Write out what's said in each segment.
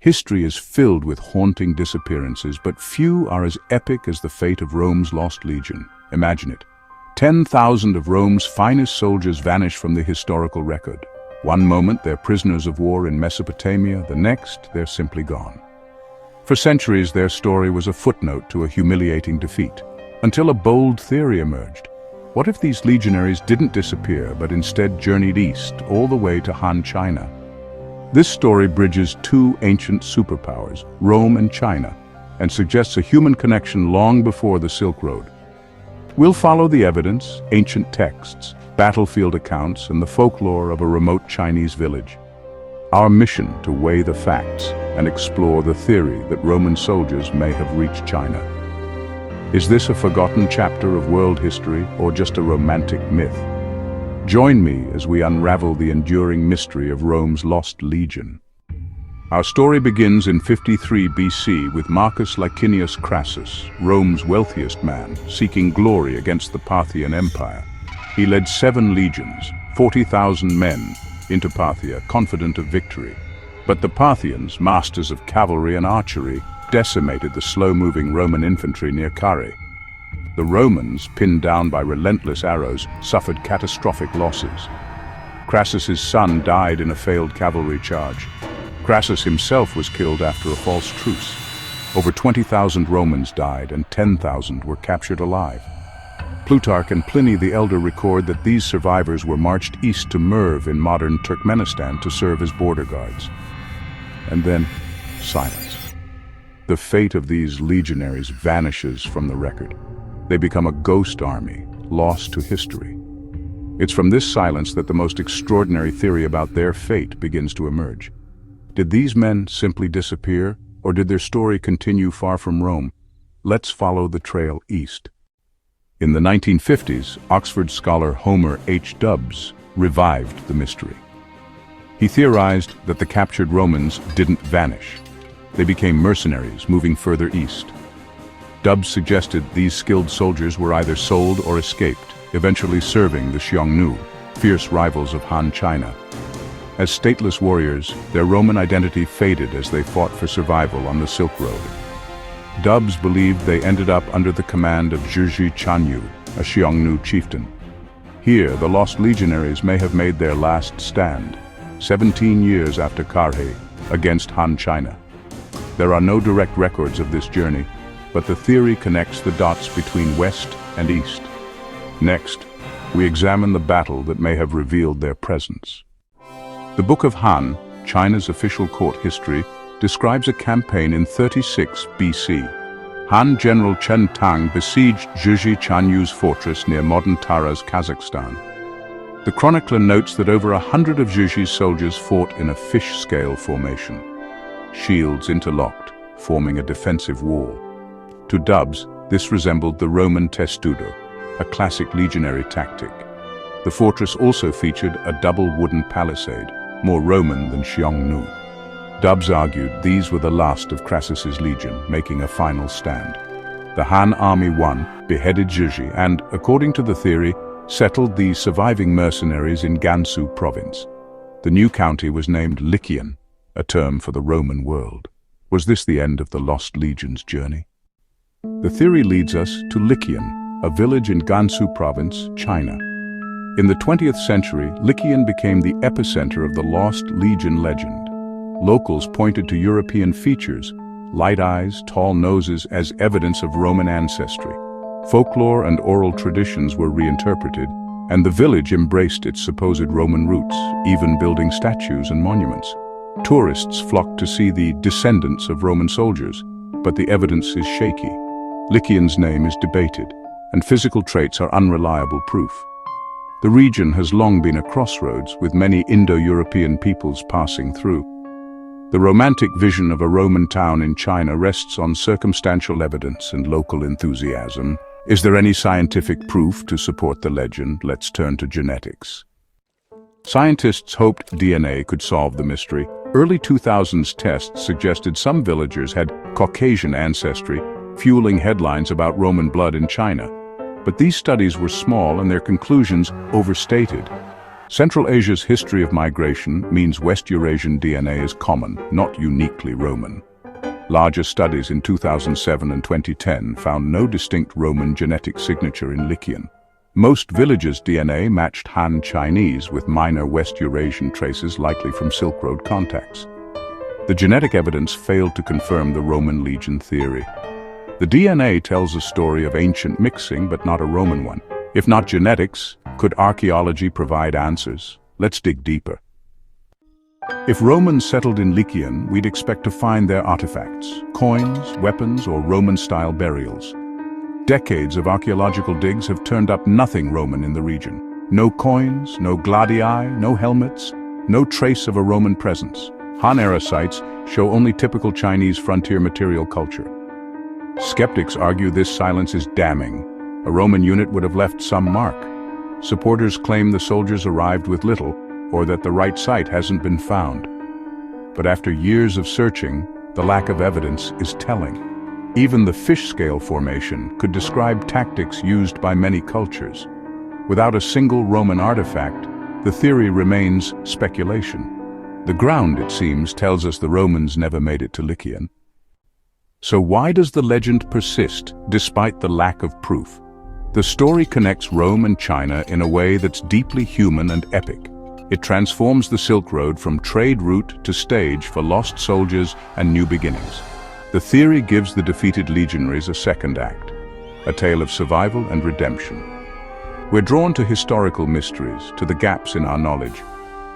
History is filled with haunting disappearances, but few are as epic as the fate of Rome's lost legion. Imagine it. 10,000 of Rome's finest soldiers vanish from the historical record. One moment they're prisoners of war in Mesopotamia, the next they're simply gone. For centuries their story was a footnote to a humiliating defeat, until a bold theory emerged. What if these legionaries didn't disappear, but instead journeyed east, all the way to Han China? This story bridges two ancient superpowers, Rome and China, and suggests a human connection long before the Silk Road. We'll follow the evidence, ancient texts, battlefield accounts, and the folklore of a remote Chinese village. Our mission to weigh the facts and explore the theory that Roman soldiers may have reached China. Is this a forgotten chapter of world history or just a romantic myth? Join me as we unravel the enduring mystery of Rome's lost legion. Our story begins in 53 BC with Marcus Licinius Crassus, Rome's wealthiest man, seeking glory against the Parthian Empire. He led 7 legions, 40,000 men, into Parthia, confident of victory. But the Parthians, masters of cavalry and archery, decimated the slow-moving Roman infantry near Carrhae. The Romans, pinned down by relentless arrows, suffered catastrophic losses. Crassus's son died in a failed cavalry charge. Crassus himself was killed after a false truce. Over 20,000 Romans died and 10,000 were captured alive. Plutarch and Pliny the Elder record that these survivors were marched east to Merv in modern Turkmenistan to serve as border guards. And then, silence. The fate of these legionaries vanishes from the record. They become a ghost army, lost to history. It's from this silence that the most extraordinary theory about their fate begins to emerge. Did these men simply disappear, or did their story continue far from Rome? Let's follow the trail east. In the 1950s, Oxford scholar Homer H. Dubs revived the mystery. He theorized that the captured Romans didn't vanish. They became mercenaries, moving further east. Dubs suggested these skilled soldiers were either sold or escaped, eventually serving the Xiongnu, fierce rivals of Han China. As stateless warriors, their Roman identity faded as they fought for survival on the Silk Road. Dubs believed they ended up under the command of Zhizhi Chanyu, a Xiongnu chieftain. Here, the lost legionaries may have made their last stand, 17 years after Carrhae, against Han China. There are no direct records of this journey, but the theory connects the dots between west and east. Next, we examine the battle that may have revealed their presence. The Book of Han, China's official court history, describes a campaign in 36 BC. Han General Chen Tang besieged Zhizhi Chanyu's fortress near modern Taraz, Kazakhstan. The chronicler notes that over 100 of Zhizhi's soldiers fought in a fish-scale formation, shields interlocked, forming a defensive wall. To Dubs, this resembled the Roman testudo, a classic legionary tactic. The fortress also featured a double wooden palisade, more Roman than Xiongnu. Dubs argued these were the last of Crassus's legion, making a final stand. The Han army won, beheaded Zhizhi, and, according to the theory, settled the surviving mercenaries in Gansu province. The new county was named Liqian, a term for the Roman world. Was this the end of the lost legion's journey? The theory leads us to Liqian, a village in Gansu province, China. In the 20th century, Liqian became the epicenter of the lost legion legend. Locals pointed to European features, light eyes, tall noses, as evidence of Roman ancestry. Folklore and oral traditions were reinterpreted, and the village embraced its supposed Roman roots, even building statues and monuments. Tourists flocked to see the descendants of Roman soldiers, but the evidence is shaky. Liqian's name is debated, and physical traits are unreliable proof. The region has long been a crossroads, with many Indo-European peoples passing through. The romantic vision of a Roman town in China rests on circumstantial evidence and local enthusiasm. Is there any scientific proof to support the legend? Let's turn to genetics. Scientists hoped DNA could solve the mystery. Early 2000s tests suggested some villagers had Caucasian ancestry, fueling headlines about Roman blood in China. But these studies were small and their conclusions overstated. Central Asia's history of migration means West Eurasian DNA is common, not uniquely Roman. Larger studies in 2007 and 2010 found no distinct Roman genetic signature in Liqian. Most villages' DNA matched Han Chinese with minor West Eurasian traces likely from Silk Road contacts. The genetic evidence failed to confirm the Roman legion theory. The DNA tells a story of ancient mixing, but not a Roman one. If not genetics, could archaeology provide answers? Let's dig deeper. If Romans settled in Liqian, we'd expect to find their artifacts, coins, weapons, or Roman-style burials. Decades of archaeological digs have turned up nothing Roman in the region. No coins, no gladii, no helmets, no trace of a Roman presence. Han-era sites show only typical Chinese frontier material culture. Skeptics argue this silence is damning. A Roman unit would have left some mark. Supporters claim the soldiers arrived with little, or that the right site hasn't been found. But after years of searching, the lack of evidence is telling. Even the fish scale formation could describe tactics used by many cultures. Without a single Roman artifact, the theory remains speculation. The ground, it seems, tells us the Romans never made it to Liqian. So why does the legend persist, despite the lack of proof? The story connects Rome and China in a way that's deeply human and epic. It transforms the Silk Road from trade route to stage for lost soldiers and new beginnings. The theory gives the defeated legionaries a second act, a tale of survival and redemption. We're drawn to historical mysteries, to the gaps in our knowledge.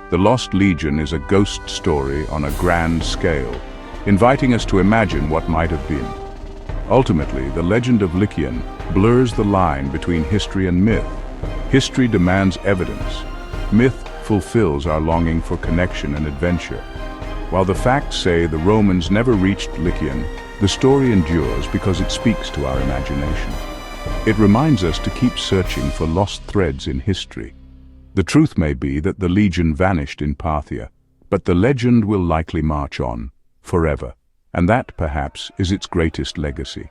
The Lost Legion is a ghost story on a grand scale, inviting us to imagine what might have been. Ultimately, the legend of Liqian blurs the line between history and myth. History demands evidence. Myth fulfills our longing for connection and adventure. While the facts say the Romans never reached Liqian, the story endures because it speaks to our imagination. It reminds us to keep searching for lost threads in history. The truth may be that the legion vanished in Parthia, but the legend will likely march on, forever. And that, perhaps, is its greatest legacy.